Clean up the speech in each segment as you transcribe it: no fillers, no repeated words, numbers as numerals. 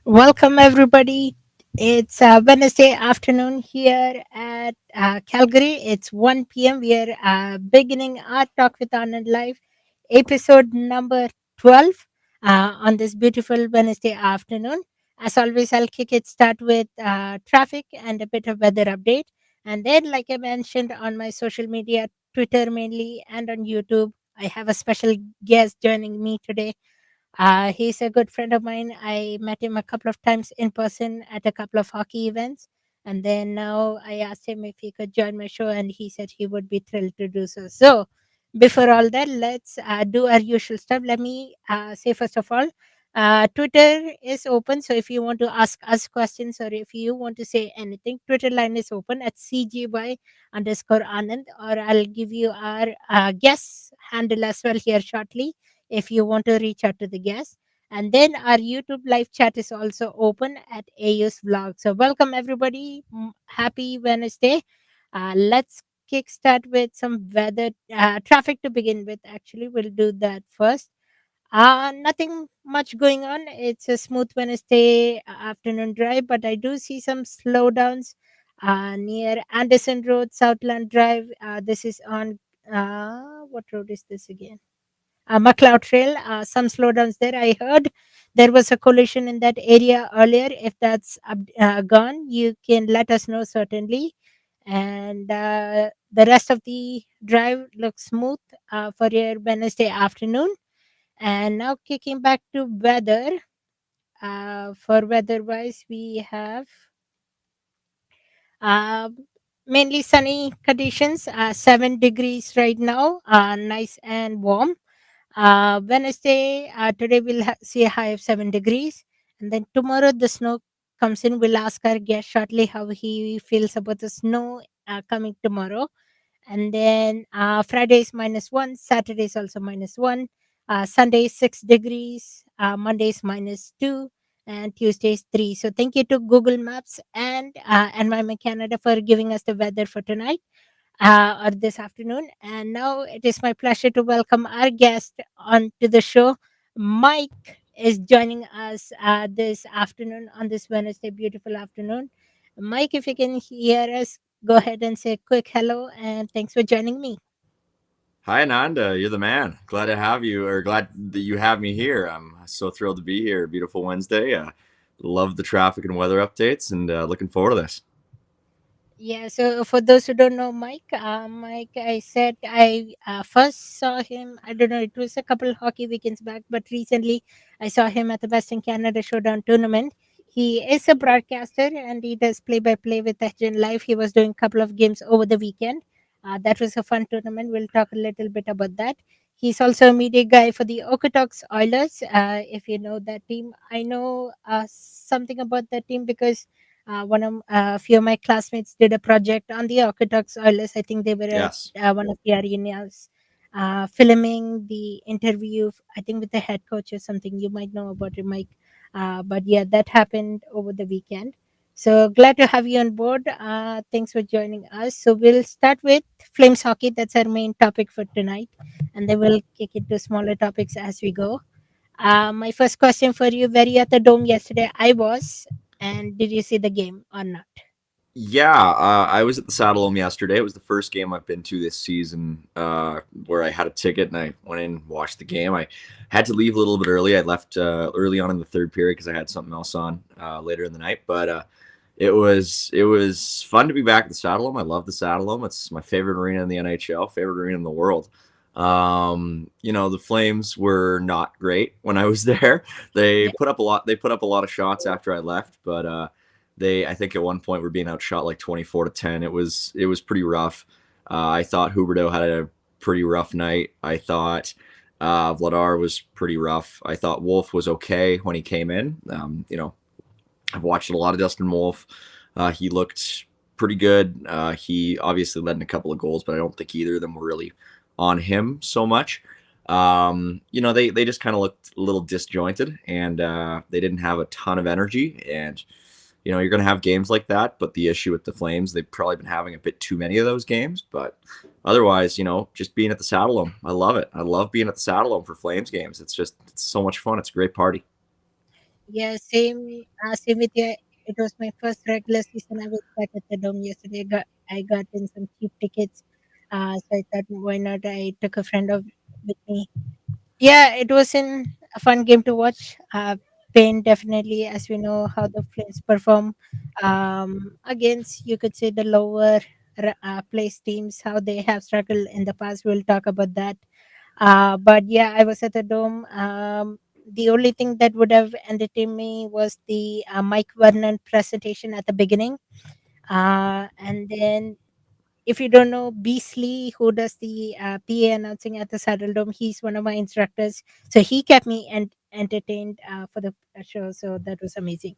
Welcome, everybody. It's Wednesday afternoon here at Calgary. It's 1 p.m. We are beginning our Talk with Anand Live, episode number 12 on this beautiful Wednesday afternoon. As always, I'll kick it start with traffic and a bit of weather update. And then, like I mentioned on my social media, Twitter mainly, and on YouTube, I have a special guest joining me today. He's a good friend of mine. I met him a couple of times in person at a couple of hockey events. And then now I asked him if he could join my show, and he said he would be thrilled to do so. So, before all that, let's do our usual stuff. Let me say, first of all, Twitter is open. So, if you want to ask us questions or if you want to say anything, Twitter line is open at CGY underscore Anand, or I'll give you our guest handle as well here shortly if you want to reach out to the guest. And then our YouTube live chat is also open at AU's vlog. So welcome everybody. Happy Wednesday. Let's kickstart with some weather traffic to begin with. Actually, we'll do that first. Nothing much going on. It's a smooth Wednesday afternoon drive, but I do see some slowdowns near Anderson Road, Southland Drive. This is on what road is this again? McLeod Trail. Some slowdowns there. I heard there was a collision in that area earlier. If that's gone, you can let us know certainly. And the rest of the drive looks smooth for your Wednesday afternoon. And now kicking back to weather. For weather wise, we have uh, mainly sunny conditions, 7 degrees right now, nice and warm. Wednesday, today we'll see a high of 7 degrees. And then tomorrow the snow comes in. We'll ask our guest shortly how he feels about the snow coming tomorrow. And then Friday is -1, Saturday is also -1, Sunday is 6 degrees, Monday is -2, and Tuesday is 3. So thank you to Google Maps and Environment Canada for giving us the weather for tonight or this afternoon. And now it is my pleasure to welcome our guest onto the show. Mike is joining us this afternoon on this Wednesday, beautiful afternoon. Mike, if you can hear us, go ahead and say a quick hello and thanks for joining me. Hi, Ananda. You're the man. Glad to have you, or glad that you have me here. I'm so thrilled to be here. Beautiful Wednesday. Love the traffic and weather updates, and looking forward to this. Yeah, so for those who don't know Mike, I said I first saw him, I don't know, it was a couple hockey weekends back, but recently I saw him at the Western Canada Showdown tournament. He is a broadcaster and he does play by play with HN Live. He was doing a couple of games over the weekend. That was a fun tournament. We'll talk a little bit about that. He's also a media guy for the Okotoks Oilers. If you know that team, I know something about that team because one of a few of my classmates did a project on the Orthodox Oilers. I think they were at Yes. one of the arenas filming the interview. I think with the head coach or something. You might know about it, Mike. But yeah, that happened over the weekend. So glad to have you on board. Thanks for joining us. So we'll start with Flames hockey. That's our main topic for tonight, and then we'll kick into smaller topics as we go. My first question for you: were you at the dome yesterday? I was. And did you see the game or not? Yeah, I was at the Saddle Dome yesterday. It was the first game I've been to this season where I had a ticket and I went in and watched the game. I had to leave a little bit early. I left early on in the third period because I had something else on later in the night. But it was fun to be back at the Saddle Dome. I love the Saddle Dome. It's my favorite arena in the NHL, favorite arena in the world. The Flames were not great when I was there. They Yeah. put up a lot. They put up a lot of shots after I left, but they, I think, at one point were being outshot like 24-10. It was pretty rough. I thought Huberdeau had a pretty rough night. I thought Vladar was pretty rough. I thought Wolf was okay when he came in. I've watched a lot of Dustin Wolf. He looked pretty good. He obviously led in a couple of goals, but I don't think either of them were really on him so much. They just kind of looked a little disjointed, and they didn't have a ton of energy. And you're going to have games like that. But the issue with the Flames, they've probably been having a bit too many of those games. But otherwise, just being at the Saddle Dome, I love it. I love being at the Saddle Dome for Flames games. It's so much fun. It's a great party. Yeah, same with you. It was my first regular season. I was back at the dome yesterday. I got in some cheap tickets. So I thought, why not? I took a friend of with me. Yeah, it was a fun game to watch. Pain definitely, as we know how the Flames perform against, you could say, the lower place teams, how they have struggled in the past. We'll talk about that. But yeah, I was at the dome. The only thing that would have entertained me was the Mike Vernon presentation at the beginning. And then, if you don't know Beasley, who does the PA announcing at the Saddle Dome, he's one of my instructors. So he kept me entertained for the show. So that was amazing.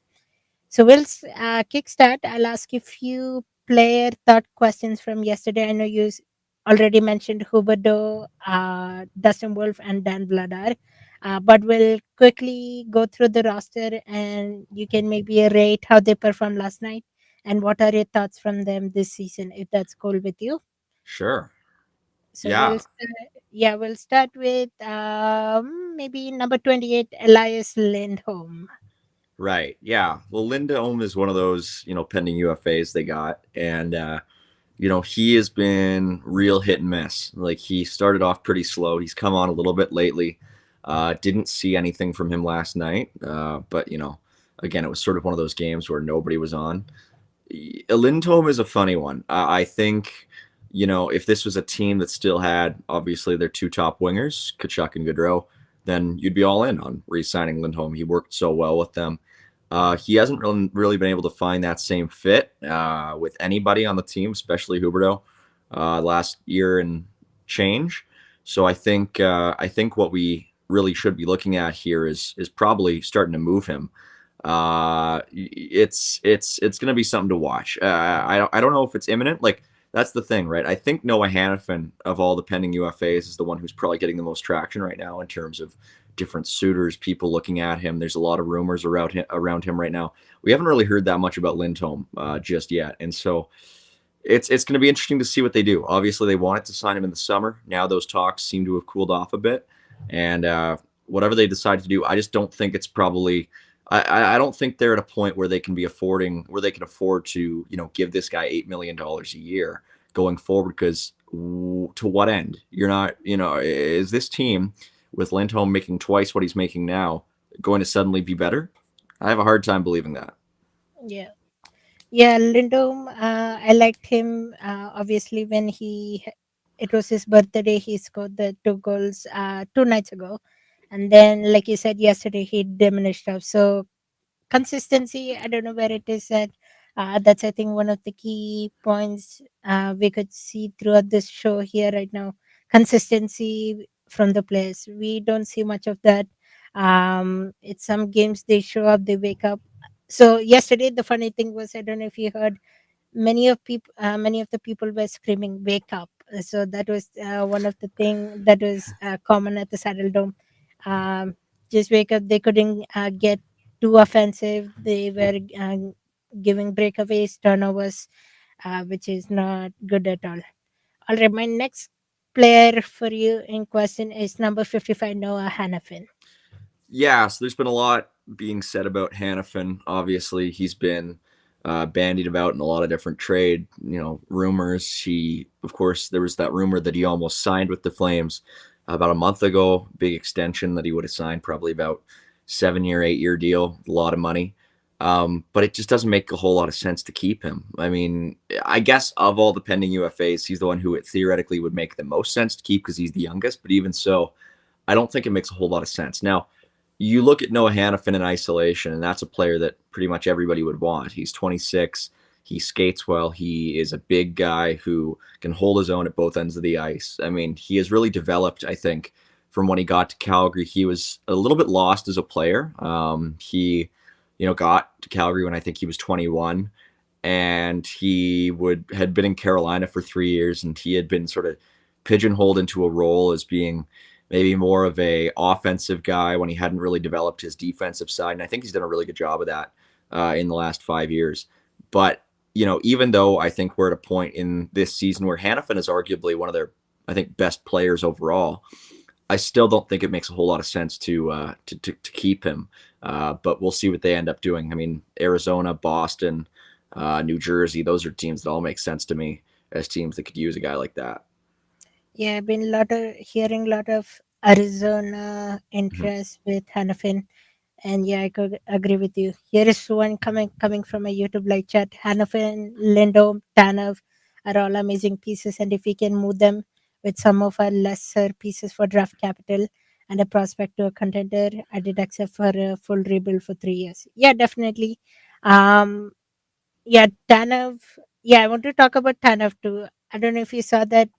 So we'll kickstart. I'll ask you a few player thought questions from yesterday. I know you already mentioned Huberdo, Dustin Wolf, and Dan Vladar. But we'll quickly go through the roster and you can maybe rate how they performed last night and what are your thoughts from them this season, if that's cool with you. Sure. So Yeah. we'll start with maybe number 28, Elias Lindholm. Right. Yeah. Well, Lindholm is one of those, pending UFAs they got. And, he has been real hit and miss. Like he started off pretty slow. He's come on a little bit lately. Didn't see anything from him last night. But, again, it was sort of one of those games where nobody was on. Lindholm is a funny one. I think, if this was a team that still had obviously their two top wingers, Kachuk and Gaudreau, then you'd be all in on re-signing Lindholm. He worked so well with them. He hasn't really been able to find that same fit with anybody on the team, especially Huberto, last year and change. So I think what we really should be looking at here is probably starting to move him. It's going to be something to watch. I don't know if it's imminent. Like that's the thing, right? I think Noah Hannafin of all the pending UFAs is the one who's probably getting the most traction right now in terms of different suitors, people looking at him. There's a lot of rumors around him right now. We haven't really heard that much about Lindholm just yet, and so it's going to be interesting to see what they do. Obviously, they wanted to sign him in the summer. Now those talks seem to have cooled off a bit, and whatever they decide to do, I just don't think it's probably. I don't think they're at a point where they can afford to give this guy $8 million a year going forward because to what end? You're not is this team with Lindholm making twice what he's making now going to suddenly be better? I have a hard time believing that. Yeah. Yeah, Lindholm, I liked him. Obviously, when it was his birthday, he scored the two goals 2 nights ago, and then, like you said yesterday, he diminished off. So consistency, I don't know where it is at. That's, I think, one of the key points we could see throughout this show here right now. Consistency from the players. We don't see much of that. It's some games they show up, they wake up. So yesterday, the funny thing was, I don't know if you heard, many of the people were screaming wake up. So that was one of the thing that was common at the Saddle Dome. um, just wake up, they couldn't get too offensive. They were giving breakaways, turnovers, which is not good at all right, my next player for you in question is number 55, Noah Hannafin. Yeah, so there's been a lot being said about Hannafin. Obviously, he's been bandied about in a lot of different trade, rumors. Of course, there was that rumor that he almost signed with the Flames about a month ago. Big extension that he would have signed, probably about 7-year, 8-year deal, a lot of money. But it just doesn't make a whole lot of sense to keep him. I mean, I guess of all the pending UFAs, he's the one who it theoretically would make the most sense to keep because he's the youngest. But even so, I don't think it makes a whole lot of sense. Now, you look at Noah Hannafin in isolation, and that's a player that pretty much everybody would want. He's 26. He skates well. He is a big guy who can hold his own at both ends of the ice. I mean, he has really developed, I think, from when he got to Calgary. He was a little bit lost as a player. He got to Calgary when I think he was 21, and had been in Carolina for 3 years, and he had been sort of pigeonholed into a role as being maybe more of a offensive guy when he hadn't really developed his defensive side. And I think he's done a really good job of that in the last 5 years. But even though I think we're at a point in this season where Hannafin is arguably one of their, I think, best players overall, I still don't think it makes a whole lot of sense to keep him. But we'll see what they end up doing. I mean, Arizona, Boston, New Jersey, those are teams that all make sense to me as teams that could use a guy like that. Yeah, I've been hearing a lot of Arizona Mhm. interest with Hannafin. And yeah, I could agree with you. Here is one coming from a YouTube live chat. Hannafin, Lindholm, Tanev are all amazing pieces, and if we can move them with some of our lesser pieces for draft capital and a prospect to a contender, I did accept for a full rebuild for 3 years. Yeah, definitely. Um, yeah, Tanev. Yeah, I want to talk about Tanev too. I don't know if you saw that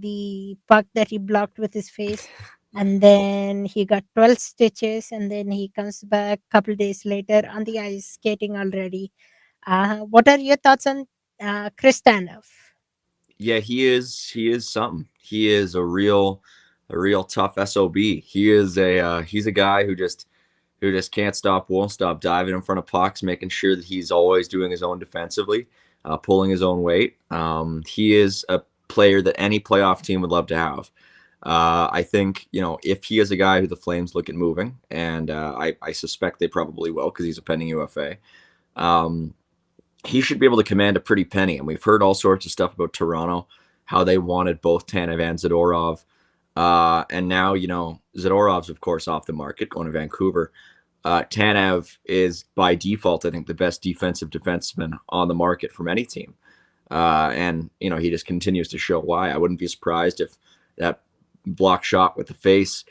the puck that he blocked with his face, and then he got 12 stitches, and then he comes back a couple days later on the ice skating already. What are your thoughts on Chris Tanev? Yeah, he is something. He is a real tough sob. He's a guy who just can't stop, won't stop diving in front of pucks, making sure that he's always doing his own defensively, pulling his own weight. He is a player that any playoff team would love to have. I think, if he is a guy who the Flames look at moving, and I suspect they probably will because he's a pending UFA. Um, he should be able to command a pretty penny. And we've heard all sorts of stuff about Toronto, how they wanted both Tanev and Zadorov. And now, Zadorov's, of course, off the market, going to Vancouver. Tanev is, by default, I think, the best defensive defenseman on the market from any team. And, he just continues to show why. I wouldn't be surprised if that block shot with the face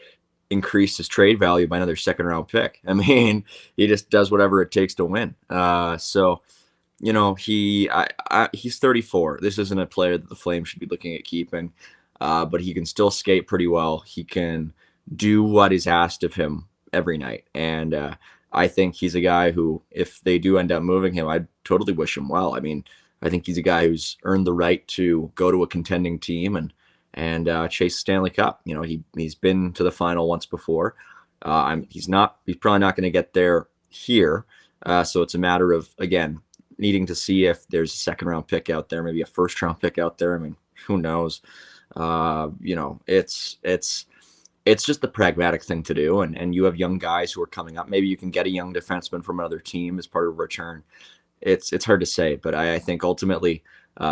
increased his trade value by another second round pick. I mean, he just does whatever it takes to win. So, he's 34. This isn't a player that the Flames should be looking at keeping, but he can still skate pretty well. He can do what is asked of him every night, and I think he's a guy who, if they do end up moving him, I'd totally wish him well. I mean, I think he's a guy who's earned the right to go to a contending team and chase Stanley Cup. He's been to the final once before. He's probably not going to get there here. So it's a matter of, again, needing to see if there's a second round pick out there, maybe a first round pick out there. I mean, who knows? It's just the pragmatic thing to do. And you have young guys who are coming up. Maybe you can get a young defenseman from another team as part of a return. It's hard to say, but I think ultimately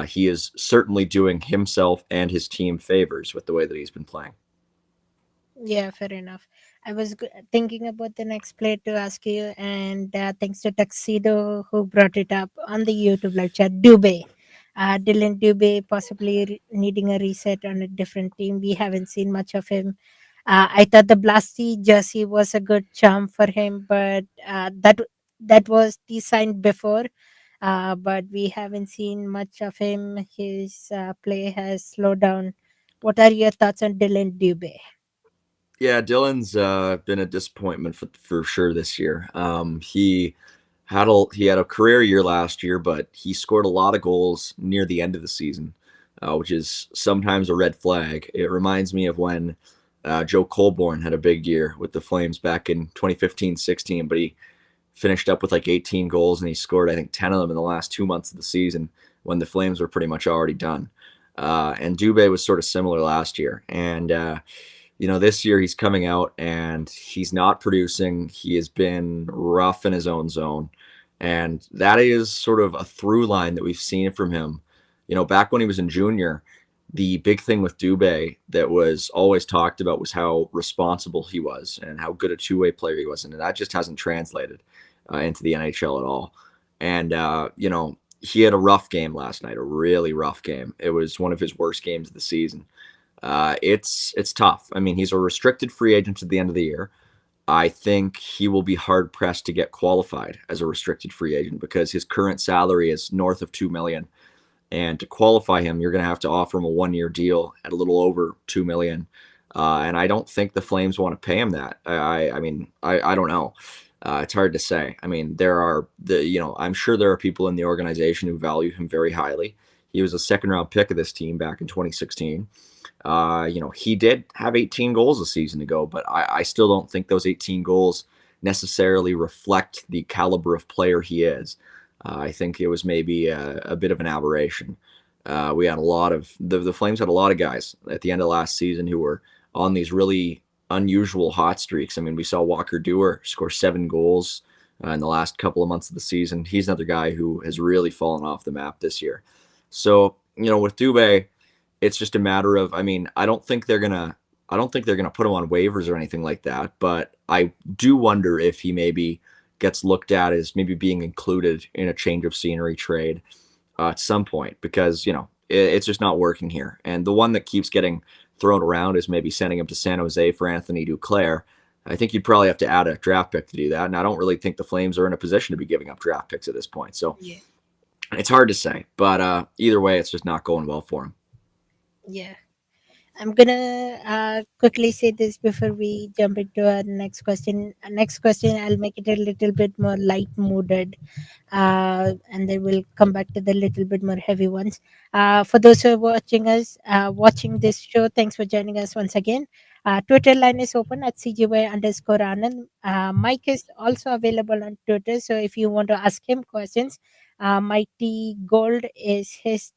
he is certainly doing himself and his team favors with the way that he's been playing. Yeah, fair enough. I was thinking about the next play to ask you, and thanks to Tuxedo who brought it up on the YouTube live chat. Dubé, Dylan Dubé, possibly needing a reset on a different team. We haven't seen much of him. I thought the Blasty jersey was a good charm for him, but that was designed before. But we haven't seen much of him. His play has slowed down. What are your thoughts on Dylan Dubé? Yeah, Dylan's been a disappointment for sure this year. He had a career year last year, but he scored a lot of goals near the end of the season, which is sometimes a red flag. It reminds me of when Joe Colborne had a big year with the Flames back in 2015-16, but he finished up with like 18 goals and he scored, I think, 10 of them in the last 2 months of the season when the Flames were pretty much already done. And Dubé was sort of similar last year. And this year he's coming out and he's not producing. He has been rough in his own zone. And that is sort of a through line that we've seen from him. Back when he was in junior, the big thing with Dubé that was always talked about was how responsible he was and how good a two-way player he was. And that just hasn't translated into the NHL at all. And, he had a rough game last night, a really rough game. It was one of his worst games of the season. It's tough. I mean, he's a restricted free agent at the end of the year. I think he will be hard pressed to get qualified as a restricted free agent because his current salary is north of 2 million, and to qualify him, you're going to have to offer him a 1 year deal at a little over 2 million. And I don't think the Flames want to pay him that. I don't know. It's hard to say. I mean, I'm sure there are people in the organization who value him very highly. He was a second round pick of this team back in 2016. He did have 18 goals a season ago, but I still don't think those 18 goals necessarily reflect the caliber of player he is. I think it was maybe a bit of an aberration. We had a lot of the Flames had a lot of guys at the end of last season who were on these really unusual hot streaks. I mean, we saw Walker Dewar score 7 goals in the last couple of months of the season. He's another guy who has really fallen off the map this year. So, with Dubé, it's just a matter of, I mean, I don't think they're gonna put him on waivers or anything like that. But I do wonder if he maybe gets looked at as maybe being included in a change of scenery trade at some point, because it's just not working here. And the one that keeps getting thrown around is maybe sending him to San Jose for Anthony Duclair. I think you'd probably have to add a draft pick to do that, and I don't really think the Flames are in a position to be giving up draft picks at this point. So Yeah. it's hard to say, but either way, it's just not going well for him. Yeah. I'm gonna quickly say this before we jump into our next question. Next question, I'll make it a little bit more light mooded, and then we'll come back to the little bit more heavy ones. For those who are watching us, watching this show, thanks for joining us once again. Twitter line is open at CGY_Anand. Mike is also available on Twitter, so if you want to ask him questions, Mighty Gold is his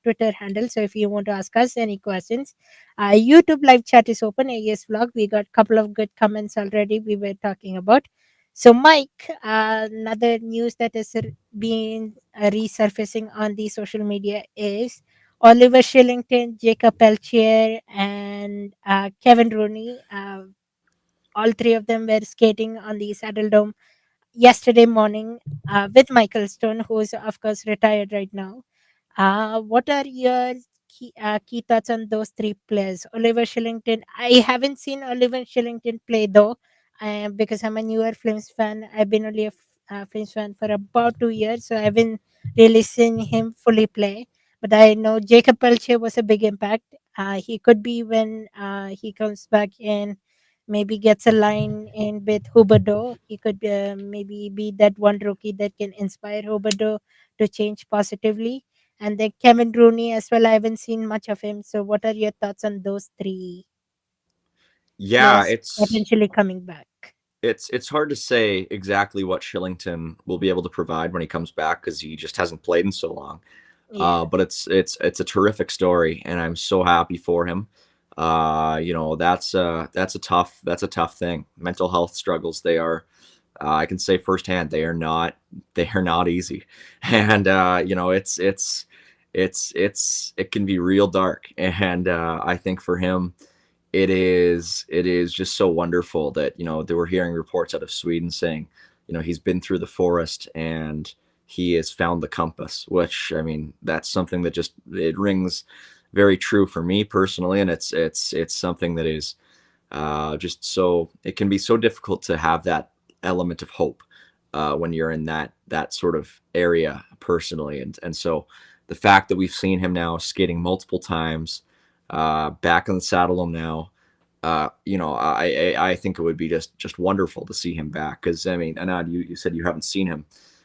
Twitter handle. So if you want to ask us any questions, YouTube live chat is open. AS vlog. We got a couple of good comments already. We were talking about. So Mike, another news that is being resurfacing on the social media is Oliver Shillington, Jacob Pelchier, and Kevin Rooney. All three of them were skating on the Saddle Dome yesterday morning with Michael Stone, who's of course retired right now. What are your key thoughts on those three players? Oliver Shillington. I haven't seen Oliver Shillington play though, because I'm a newer Flames fan. I've been only a Flames fan for about 2 years, so I haven't really seen him fully play. But I know Jacob Pelche was a big impact. He could be when he comes back in, maybe gets a line in with Huberdeau. He could maybe be that one rookie that can inspire Huberdeau to change positively. And then Kevin Rooney as well. I haven't seen much of him. So, what are your thoughts on those three Yeah, players potentially coming back? it's hard to say exactly what Shillington will be able to provide when he comes back because he just hasn't played in so long. Yeah, But it's a terrific story, and I'm so happy for him. That's a tough thing. Mental health struggles, they are, I can say firsthand, they are not easy, and it can be real dark. And I think for him, it is just so wonderful that they were hearing reports out of Sweden saying he's been through the forest and he has found the compass, which, I mean, that's something that just, it rings very true for me personally. And it's something that is just so, it can be so difficult to have that element of hope when you're in that sort of area personally. And so the fact that we've seen him now skating multiple times, back on the saddle now, I think it would be just wonderful to see him back. Because, I mean, Anand, you said you haven't seen him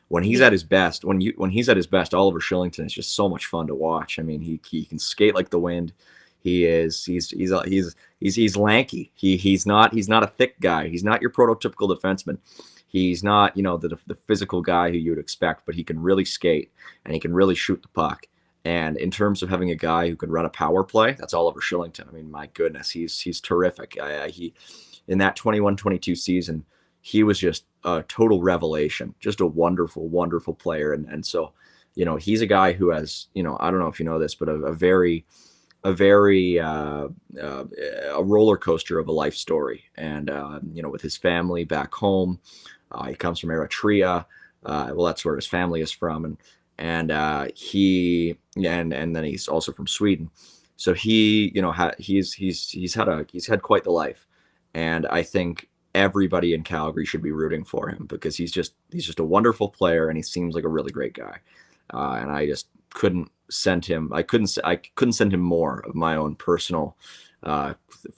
when he's yeah, at his best. When he's at his best, Oliver Shillington is just so much fun to watch. I mean, he can skate like the wind. He's lanky. He's not a thick guy. He's not your prototypical defenseman. He's not the physical guy who you would expect, but he can really skate and he can really shoot the puck. And in terms of having a guy who can run a power play, that's Oliver Shillington. I mean, my goodness, he's terrific. He in that 21-22 season, he was just a total revelation, just a wonderful, wonderful player. And so, he's a guy who has, I don't know if you know this, but a very a roller coaster of a life story. And with his family back home, he comes from Eritrea. Well, that's where his family is from, and he and then he's also from Sweden. So he, he's had quite the life, and I think everybody in Calgary should be rooting for him because he's just a wonderful player, and he seems like a really great guy. And I just couldn't send him. I couldn't send him more of my own personal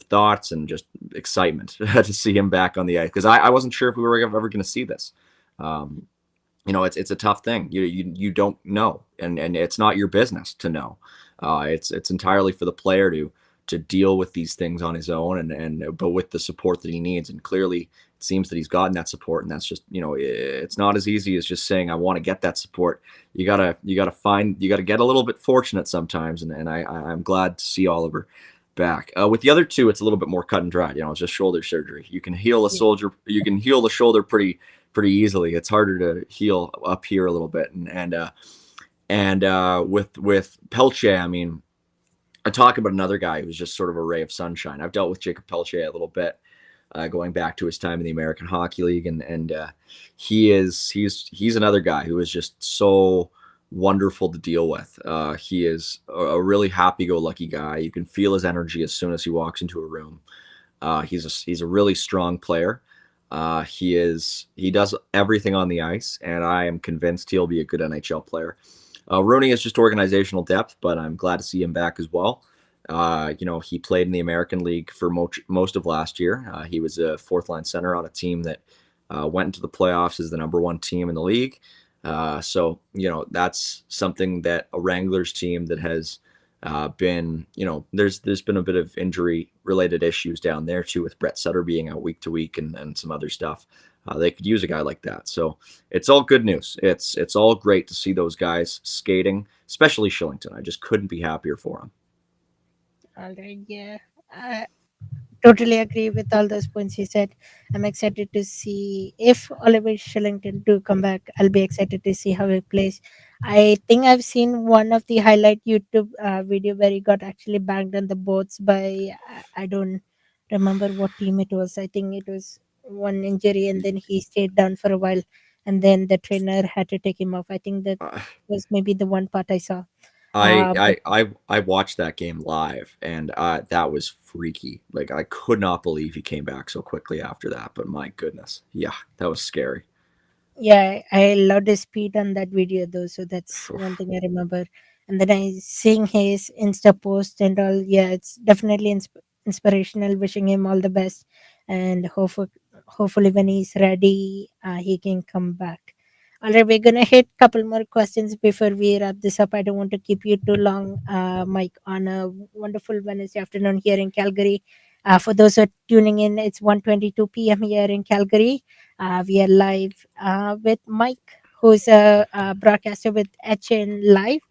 thoughts and just excitement to see him back on the ice, because I wasn't sure if we were ever going to see this. Um, it's a tough thing. You don't know, and it's not your business to know. It's entirely for the player to deal with these things on his own, and but with the support that he needs. And clearly it seems that he's gotten that support, and that's just, it's not as easy as just saying I want to get that support. You gotta get a little bit fortunate sometimes, and I'm glad to see Oliver back. With the other two, it's a little bit more cut and dried. You know, it's just shoulder surgery. You can heal a soldier. You can heal the shoulder pretty easily. It's harder to heal up here a little bit. And with Pelche, I mean, I talk about another guy who's just sort of a ray of sunshine. I've dealt with Jacob Pelche a little bit, going back to his time in the American Hockey League, and he's another guy who is just so wonderful to deal with. He is a really happy-go-lucky guy. You can feel his energy as soon as he walks into a room. He's a really strong player. He does everything on the ice, and I am convinced he'll be a good NHL player. Rooney is just organizational depth, but I'm glad to see him back as well. He played in the American League for most of last year. He was a fourth line center on a team that went into the playoffs as the number one team in the league. So that's something that a Wranglers team that has been, there's been a bit of injury related issues down there too, with Brett Sutter being out week to week and some other stuff. They could use a guy like that. So it's all good news. It's all great to see those guys skating, especially Shillington. I just couldn't be happier for him. All right, yeah. I totally agree with all those points you said. I'm excited to see if Oliver Shillington do come back. I'll be excited to see how he plays. I think I've seen one of the highlight YouTube video where he got actually banged on the boards by I don't remember what team it was. I think it was one injury, and then he stayed down for a while, and then the trainer had to take him off. I think that Uh, was maybe the one part I saw. I But I I watched that game live, and that was freaky. Like, I could not believe he came back so quickly after that. But my goodness, yeah, that was scary. yeah, I loved his speed on that video though, so that's one thing I remember. And then I seeing his Insta post and all. Yeah, it's definitely inspirational. Wishing him all the best, and hopefully when he's ready, he can come back. All right, we're gonna hit couple more questions before we wrap this up. I don't want to keep you too long, Mike. On a wonderful Wednesday afternoon here in Calgary. For those who are tuning in, it's 1:22 p.m. here in Calgary. We are live with Mike, who's a broadcaster with HN Live,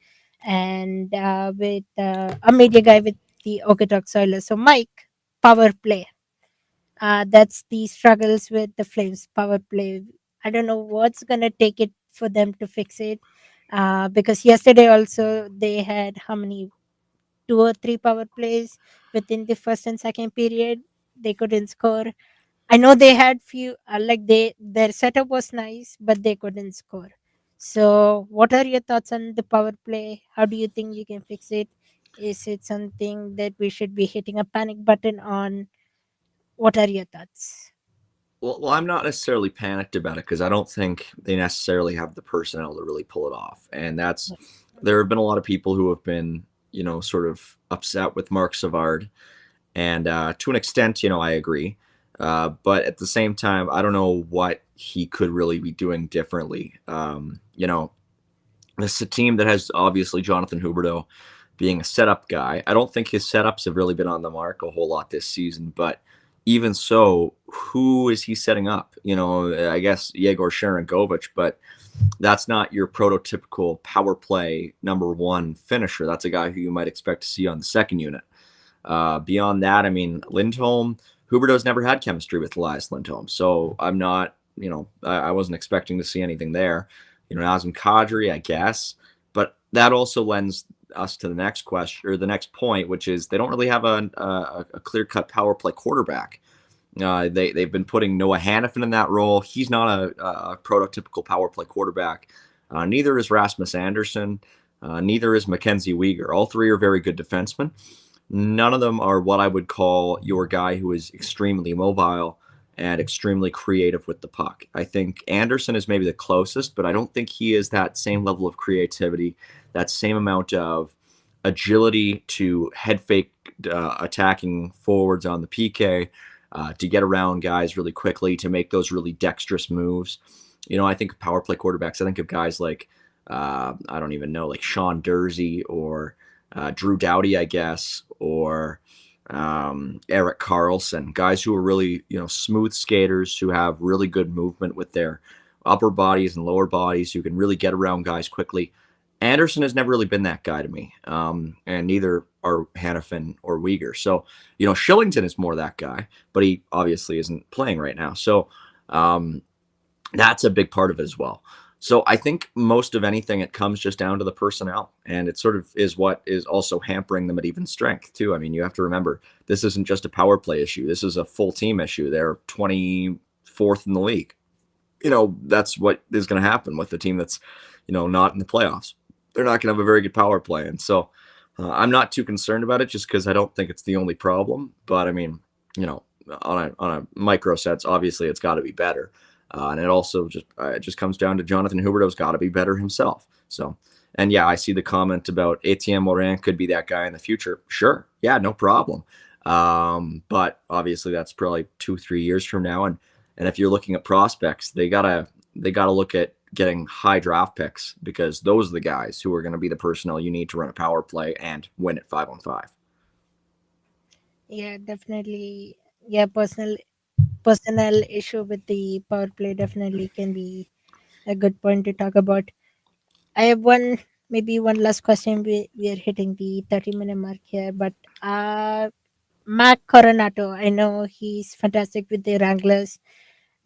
and with a media guy with the Okotok Soilers. So, Mike, power play. That's the struggles with the Flames power play. I don't know what's gonna take it for them to fix it. Because yesterday also they had how many, two or three power plays within the first and second period. They couldn't score. I know they had few like their setup was nice, but they couldn't score. So, what are your thoughts on the power play? How do you think you can fix it? Is it something that we should be hitting a panic button on? What are your thoughts? Well, I'm not necessarily panicked about it because I don't think they necessarily have the personnel to really pull it off. And there have been a lot of people who have been, sort of upset with Mark Savard. And to an extent, I agree. But at the same time, I don't know what he could really be doing differently. This is a team that has obviously Jonathan Huberdeau being a setup guy. I don't think his setups have really been on the mark a whole lot this season, but even so, who is he setting up? I guess Yegor Sharangovich, but that's not your prototypical power play number one finisher. That's a guy who you might expect to see on the second unit. Beyond that, I mean, Lindholm, Huberdeau's never had chemistry with Elias Lindholm, so I'm not, I wasn't expecting to see anything there. Nazem Kadri, I guess, but that also lends us to the next question or the next point, which is they don't really have a clear cut power play quarterback. They've been putting Noah Hannafin in that role. He's not a prototypical power play quarterback. Neither is Rasmus Anderson. Neither is Mackenzie Weegar. All three are very good defensemen. None of them are what I would call your guy who is extremely mobile and extremely creative with the puck. I think Anderson is maybe the closest, but I don't think he is that same level of creativity, that same amount of agility to head fake attacking forwards on the PK, to get around guys really quickly, to make those really dexterous moves. I think of power play quarterbacks. I think of guys like, I don't even know, like Sean Dursey or Drew Doughty, I guess, or Eric Carlson, guys who are really, smooth skaters who have really good movement with their upper bodies and lower bodies, who can really get around guys quickly. Anderson has never really been that guy to me, and neither are Hannafin or Uyghur. So, Shillington is more that guy, but he obviously isn't playing right now. So, um, that's a big part of it as well. So I think most of anything, it comes just down to the personnel, and it sort of is what is also hampering them at even strength too. I mean, you have to remember this isn't just a power play issue. This is a full team issue. They're 24th in the league. That's what is going to happen with the team that's, not in the playoffs. They're not going to have a very good power play, and so I'm not too concerned about it just because I don't think it's the only problem. But I mean, on a micro sense, obviously it's got to be better. And it also just comes down to Jonathan Huberdeau's got to be better himself. So, and yeah, I see the comment about Etienne Morin could be that guy in the future. Sure, yeah, no problem. But obviously that's probably 2-3 years from now. And if you're looking at prospects, they gotta look at getting high draft picks because those are the guys who are going to be the personnel you need to run a power play and win it 5-on-5. Yeah, definitely. Yeah, personal issue with the power play definitely can be a good point to talk about. I have maybe one last question. We are hitting the 30-minute mark here, but Mac Coronato, I know he's fantastic with the Wranglers.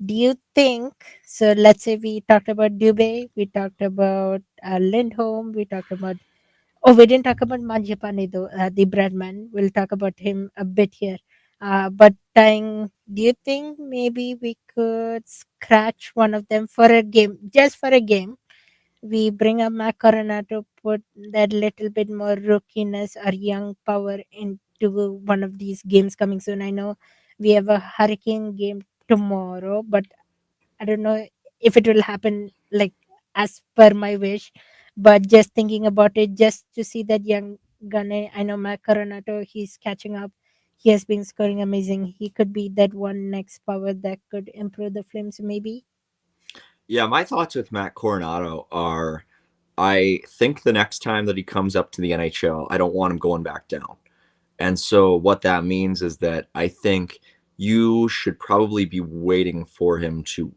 Do you think so? Let's say we talked about Dubé, we talked about Lindholm, we talked about. Oh, we didn't talk about Manjapane though, the Breadman. We'll talk about him a bit here. But do you think maybe we could scratch one of them for a game, just for a game? We bring up Macarena to put that little bit more rookiness or young power into one of these games coming soon. I know we have a Hurricane game tomorrow, but I don't know if it will happen like as per my wish. But just thinking about it, just to see that young gunner, I know Mac Coronato, he's catching up. He has been scoring amazing. He could be that one next power that could improve the Flames, maybe. Yeah, my thoughts with Matt Coronado are I think the next time that he comes up to the NHL, I don't want him going back down. And so what that means is that I think you should probably be waiting for him to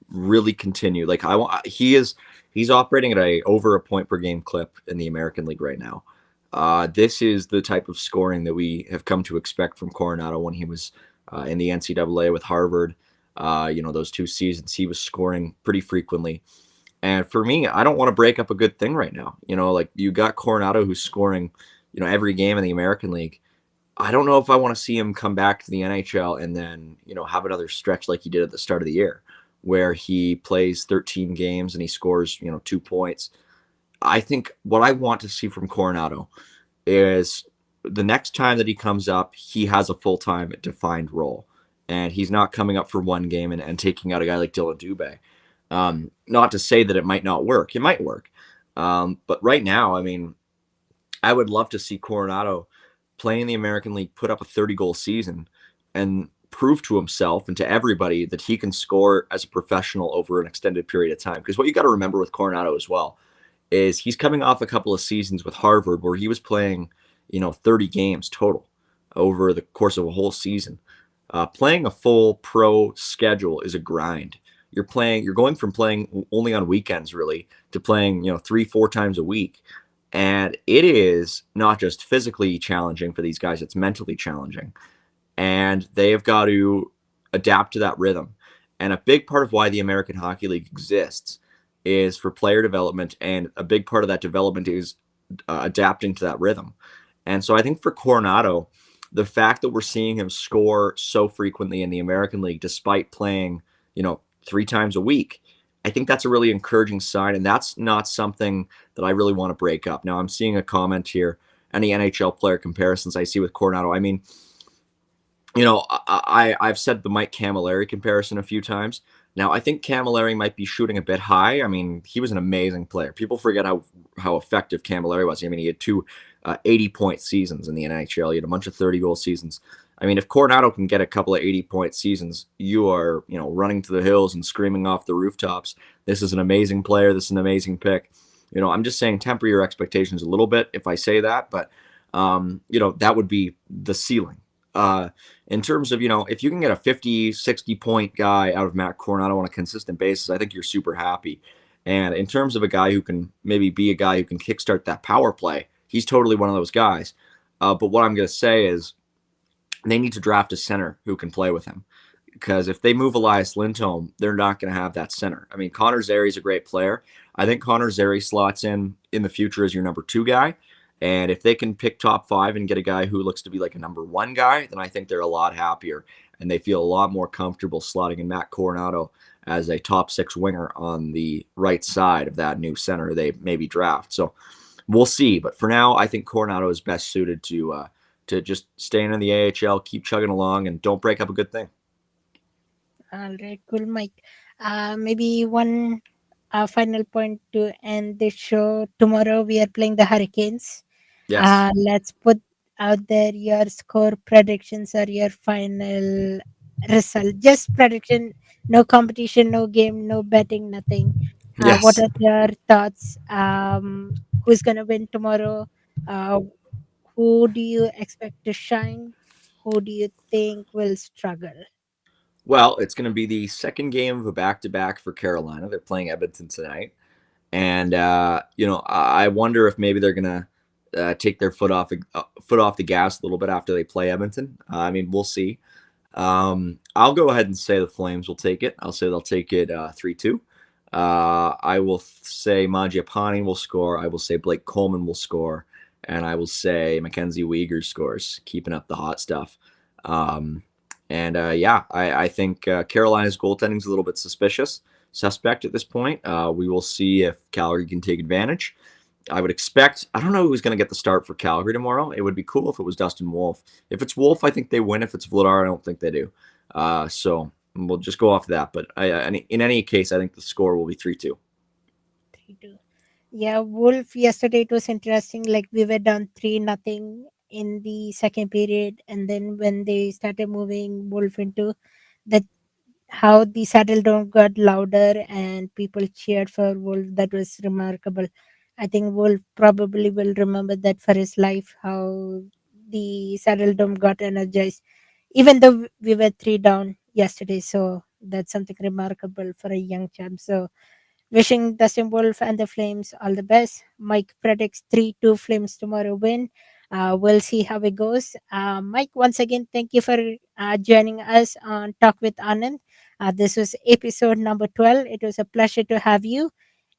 really continue. Like I want he's operating at a over a point per game clip in the American League right now. This is the type of scoring that we have come to expect from Coronado when he was in the NCAA with Harvard. Those 2 seasons he was scoring pretty frequently. And for me, I don't want to break up a good thing right now. Like you got Coronado who's scoring, every game in the American League. I don't know if I want to see him come back to the NHL and then, have another stretch like he did at the start of the year where he plays 13 games and he scores, 2 points. I think what I want to see from Coronado is the next time that he comes up, he has a full time defined role. And he's not coming up for one game and taking out a guy like Dylan Dubé. Not to say that it might not work. It might work. But right now, I mean, I would love to see Coronado play in the American League, put up a 30-goal season, and prove to himself and to everybody that he can score as a professional over an extended period of time. Because what you got to remember with Coronado as well is he's coming off a couple of seasons with Harvard where he was playing, 30 games total over the course of a whole season. Playing a full pro schedule is a grind. You're going from playing only on weekends really to playing, 3-4 times a week. And it is not just physically challenging for these guys, it's mentally challenging. And they have got to adapt to that rhythm. And a big part of why the American Hockey League exists is for player development. And a big part of that development is adapting to that rhythm. And so I think for Coronado, the fact that we're seeing him score so frequently in the American League, despite playing, 3 times a week, I think that's a really encouraging sign. And that's not something that I really want to break up. Now, I'm seeing a comment here, any NHL player comparisons I see with Coronado. I mean, I've said the Mike Camilleri comparison a few times. Now, I think Camilleri might be shooting a bit high. I mean, he was an amazing player. People forget how effective Camilleri was. I mean, he had two 80-point seasons in the NHL. He had a bunch of 30-goal seasons. I mean, if Coronado can get a couple of 80-point seasons, you are, running to the hills and screaming off the rooftops. This is an amazing player. This is an amazing pick. I'm just saying temper your expectations a little bit if I say that, but that would be the ceiling. In terms of, if you can get a 50, 60-point guy out of Matt Coronado on a consistent basis, I think you're super happy. And in terms of a guy who can maybe be a guy who can kickstart that power play, he's totally one of those guys. But what I'm going to say is they need to draft a center who can play with him. Because if they move Elias Lindholm, they're not going to have that center. I mean, Connor Zari's a great player. I think Connor Zary slots in the future as your number two guy. And if they can pick top five and get a guy who looks to be like a number one guy, then I think they're a lot happier and they feel a lot more comfortable slotting in Matt Coronado as a top six winger on the right side of that new center they maybe draft. So we'll see. But for now, I think Coronado is best suited to just staying in the AHL, keep chugging along, and don't break up a good thing. All right, cool, Mike. Maybe one final point to end the show. Tomorrow we are playing the Hurricanes. Yes. Let's put out there your score predictions or your final result. Just prediction, no competition, no game, no betting, nothing. What Yes. are your thoughts? Who's gonna win tomorrow? Uh, who do you expect to shine? Who do you think will struggle? Well, it's going to be the second game of a back to back for Carolina. They're playing Edmonton tonight. And, I wonder if maybe they're going to take their foot off the gas a little bit after they play Edmonton. I mean, we'll see. I'll go ahead and say the Flames will take it. I'll say they'll take it 3-2. I will say Mangiapane will score. I will say Blake Coleman will score. And I will say Mackenzie Weegar scores, keeping up the hot stuff. Um, I think Carolina's goaltending is a little bit suspect at this point. We will see if Calgary can take advantage. I would expect. I don't know who's going to get the start for Calgary tomorrow. It would be cool if it was Dustin Wolf. If it's Wolf, I think they win. If it's Vladar, I don't think they do. So we'll just go off that. But in any case, I think the score will be 3-2. 3-2. Yeah, Wolf yesterday it was interesting. Like we were down 3-0 in the second period, and then when they started moving Wolf into the how the saddle dome got louder and people cheered for Wolf. That was remarkable. I think Wolf probably will remember that for his life. How the saddle dome got energized, even though we were three down yesterday. So that's something remarkable for a young champ. So wishing Dustin Wolf and the Flames all the best. Mike predicts 3-2 Flames tomorrow win. We'll see how it goes. Mike, once again, thank you for joining us on Talk with Anand. This was episode number 12. It was a pleasure to have you.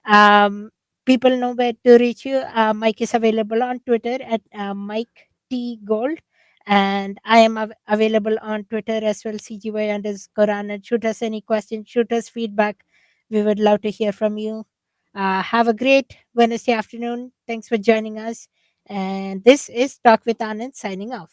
Um, People know where to reach you. Mike is available on Twitter at Mike T Gold. And I am available on Twitter as well, CGY underscore Anand. Shoot us any questions, shoot us feedback. We would love to hear from you. Have a great Wednesday afternoon. Thanks for joining us. And this is Talk with Anand signing off.